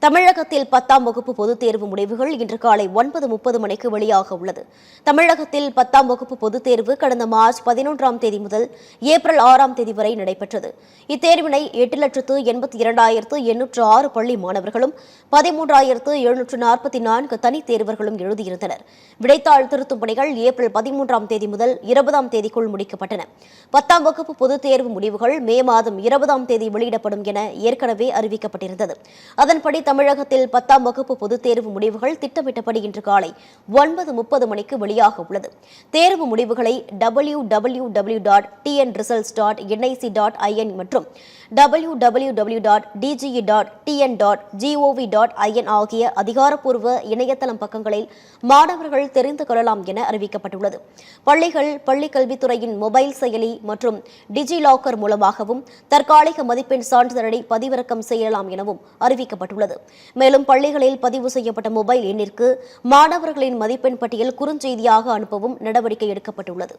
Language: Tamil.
தமிழகத்தில் 10ஆம் வகுப்பு பொதுத் தேர்வு முடிவுகள் இன்று காலை 9:30 மணிக்கு வெளியாக உள்ளது. தமிழகத்தில் 10ஆம் வகுப்பு பொதுத் தேர்வு கடந்த மார்ச் 11ஆம் தேதி முதல் ஏப்ரல் 6ஆம் தேதி வரை நடைபெற்றது. இத்தேர்வினை 8,82,806 பள்ளி மாணவர்களும் 13,744 தனித் தேர்வர்களும் எழுதியிருந்தனர். விடைத்தாள் திருத்தும் பணிகள் ஏப்ரல் 13ஆம் தேதி முதல் 20ஆம் தேதிக்குள் முடிக்கப்பட்டன. 10ஆம் வகுப்பு பொதுத் தேர்வு முடிவுகள் மே மாதம் 20ஆம் தேதி வெளியிடப்படும் என ஏற்கனவே அறிவிக்கப்பட்டிருந்தது. அதன்படி தமிழகத்தில் 10ஆம் வகுப்பு பொதுத் தேர்வு முடிவுகள் திட்டமிட்டபடி இன்று காலை 9:30 மணிக்கு வெளியாக உள்ளது. தேர்வு முடிவுகளை www.tnresults.nic.in மற்றும் www.dge.tn.gov.in ஆகிய அதிகாரப்பூர்வ இணையதளம் பக்கங்களில் மாணவர்கள் தெரிந்து கொள்ளலாம் என அறிவிக்கப்பட்டுள்ளது. பள்ளிகள் பள்ளிக் கல்வித்துறையின் மொபைல் செயலி மற்றும் டிஜி லாக்கர் மூலமாகவும் தற்காலிக மதிப்பெண் சான்றிதழை பதிவிறக்கம் செய்யலாம் எனவும் அறிவிக்கப்பட்டுள்ளது. மேலும் பள்ளிகளில் பதிவு செய்யப்பட்ட மொபைல் எண்ணிற்கு மாணவர்களின் மதிப்பெண் பட்டியல் குறுஞ்செய்தியாக அனுப்பவும் நடவடிக்கை எடுக்கப்பட்டுள்ளது.